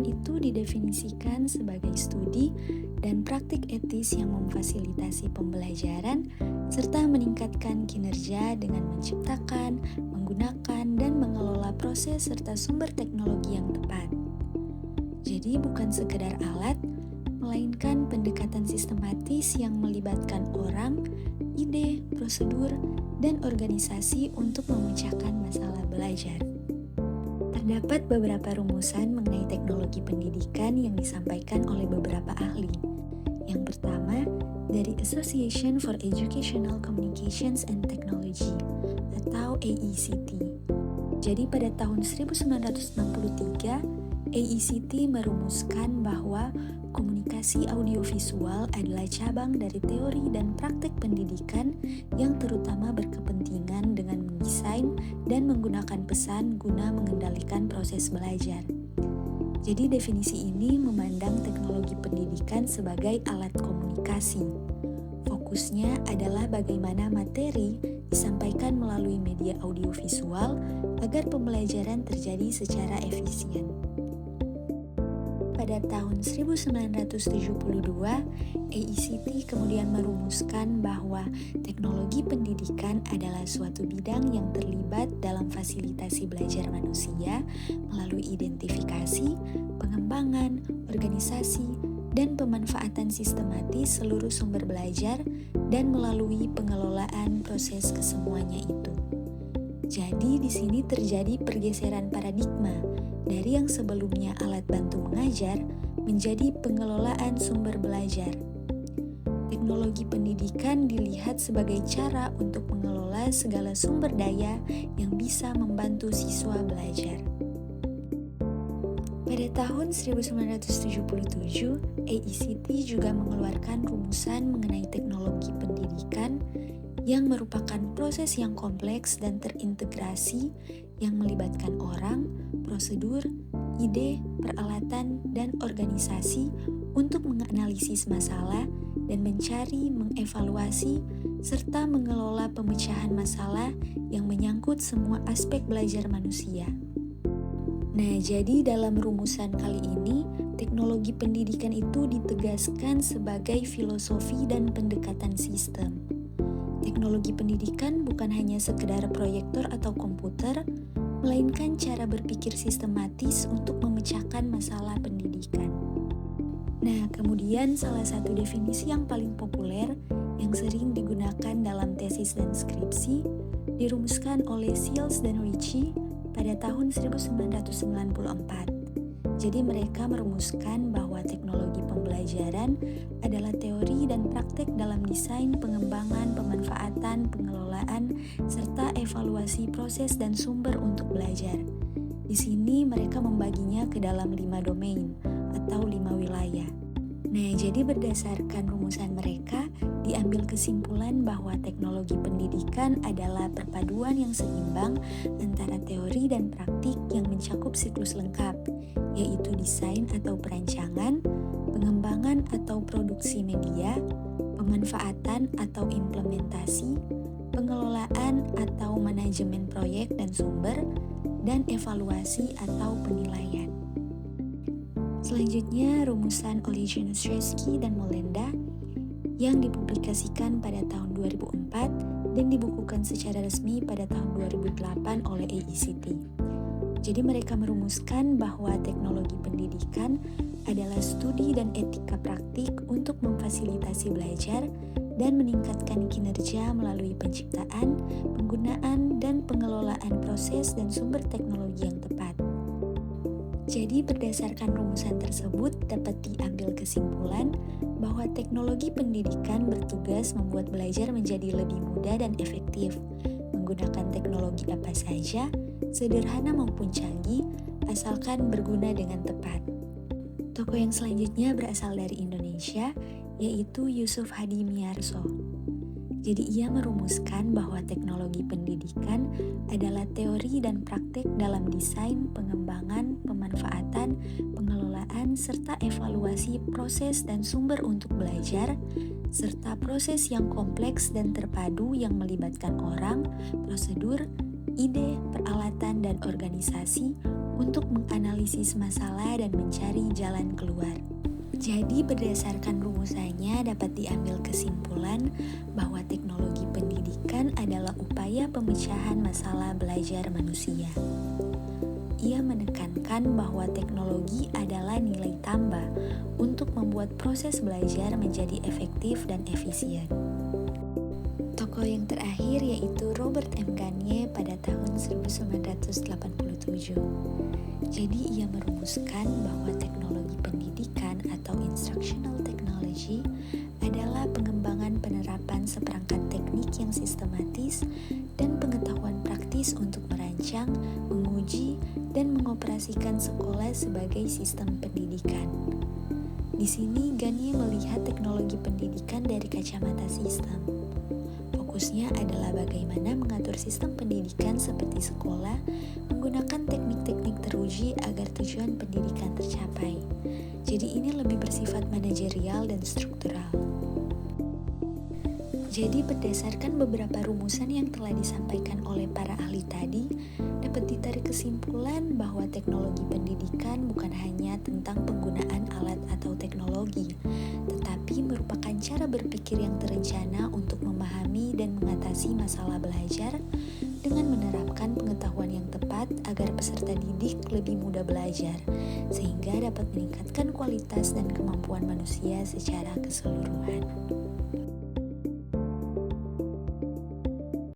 pendidikan itu didefinisikan sebagai studi dan praktik etis yang memfasilitasi pembelajaran serta meningkatkan kinerja dengan menciptakan, menggunakan, dan mengelola proses serta sumber teknologi yang tepat. Jadi bukan sekedar alat, melainkan pendekatan sistematis yang melibatkan orang, ide, prosedur, dan organisasi untuk memecahkan masalah belajar. Terdapat beberapa rumusan mengenai teknologi pendidikan yang disampaikan oleh beberapa ahli. Yang pertama, dari Association for Educational Communications and Technology atau AECT. Jadi pada tahun 1963, AECT merumuskan bahwa komunikasi audiovisual adalah cabang dari teori dan praktek pendidikan yang terutama berkepentingan dengan mendesain dan menggunakan pesan guna mengendalikan proses belajar. Jadi definisi ini memandang teknologi pendidikan sebagai alat komunikasi. Fokusnya adalah bagaimana materi disampaikan melalui media audiovisual agar pembelajaran terjadi secara efisien. Pada tahun 1972, AECT kemudian merumuskan bahwa teknologi pendidikan adalah suatu bidang yang terlibat dalam fasilitasi belajar manusia melalui identifikasi, pengembangan, organisasi, dan pemanfaatan sistematis seluruh sumber belajar dan melalui pengelolaan proses kesemuanya itu. Jadi di sini terjadi pergeseran paradigma dari yang sebelumnya alat bantu mengajar menjadi pengelolaan sumber belajar. Teknologi pendidikan dilihat sebagai cara untuk mengelola segala sumber daya yang bisa membantu siswa belajar. Pada tahun 1977, AECT juga mengeluarkan rumusan mengenai teknologi pendidikan yang merupakan proses yang kompleks dan terintegrasi yang melibatkan orang, prosedur, ide, peralatan, dan organisasi untuk menganalisis masalah dan mencari, mengevaluasi, serta mengelola pemecahan masalah yang menyangkut semua aspek belajar manusia. Nah, jadi dalam rumusan kali ini, teknologi pendidikan itu ditegaskan sebagai filosofi dan pendekatan sistem. Teknologi pendidikan bukan hanya sekedar proyektor atau komputer, melainkan cara berpikir sistematis untuk memecahkan masalah pendidikan. Nah, kemudian salah satu definisi yang paling populer yang sering digunakan dalam tesis dan skripsi dirumuskan oleh Seals dan Ritchie pada tahun 1994. Jadi mereka merumuskan bahwa teknologi pembelajaran adalah teori dan praktek dalam desain, pengembangan, pemanfaatan, pengelolaan, serta evaluasi proses dan sumber untuk belajar. Di sini mereka membaginya ke dalam 5 domain atau 5 wilayah. Nah, jadi berdasarkan rumusan mereka, diambil kesimpulan bahwa teknologi pendidikan adalah perpaduan yang seimbang antara teori dan praktik yang mencakup siklus lengkap, yaitu desain atau perancangan, pengembangan atau produksi media, pemanfaatan atau implementasi, pengelolaan atau manajemen proyek dan sumber, dan evaluasi atau penilaian. Selanjutnya, rumusan oleh Januszewski dan Molenda yang dipublikasikan pada tahun 2004 dan dibukukan secara resmi pada tahun 2008 oleh AECT. Jadi mereka merumuskan bahwa teknologi pendidikan adalah studi dan etika praktik untuk memfasilitasi belajar dan meningkatkan kinerja melalui penciptaan, penggunaan, dan pengelolaan proses dan sumber teknologi yang tepat. Jadi berdasarkan rumusan tersebut dapat diambil kesimpulan bahwa teknologi pendidikan bertugas membuat belajar menjadi lebih mudah dan efektif, menggunakan teknologi apa saja, sederhana maupun canggih, asalkan berguna dengan tepat. Tokoh yang selanjutnya berasal dari Indonesia, yaitu Yusuf Hadi Miarso. Jadi ia merumuskan bahwa teknologi pendidikan adalah teori dan praktek dalam desain, pengembangan, pemanfaatan, pengelolaan, serta evaluasi proses dan sumber untuk belajar, serta proses yang kompleks dan terpadu yang melibatkan orang, prosedur, ide, peralatan, dan organisasi untuk menganalisis masalah dan mencari jalan keluar. Jadi berdasarkan rumusannya dapat diambil kesimpulan bahwa teknologi pendidikan adalah upaya pemecahan masalah belajar manusia. Ia menekankan bahwa teknologi adalah nilai tambah untuk membuat proses belajar menjadi efektif dan efisien. Tokoh yang terakhir yaitu Robert M. Gagne pada tahun 1987. Jadi ia merumuskan bahwa teknologi pendidikan atau instructional technology adalah pengembangan penerapan seperangkat teknik yang sistematis dan pengetahuan praktis untuk merancang, menguji, dan mengoperasikan sekolah sebagai sistem pendidikan. Di sini Gagne melihat teknologi pendidikan dari kacamata sistem. Fokusnya adalah bagaimana mengatur sistem pendidikan seperti sekolah menggunakan teknik-teknik teruji agar tujuan pendidikan tercapai. Jadi ini lebih bersifat manajerial dan struktural. Jadi berdasarkan beberapa rumusan yang telah disampaikan oleh para ahli tadi, dapat ditarik kesimpulan bahwa teknologi pendidikan bukan hanya tentang penggunaan alat atau teknologi, tetapi merupakan cara berpikir yang terencana untuk memahami dan mengatasi masalah belajar dengan menerapkan pengetahuan yang tepat agar peserta didik lebih mudah belajar, sehingga dapat meningkatkan kualitas dan kemampuan manusia secara keseluruhan.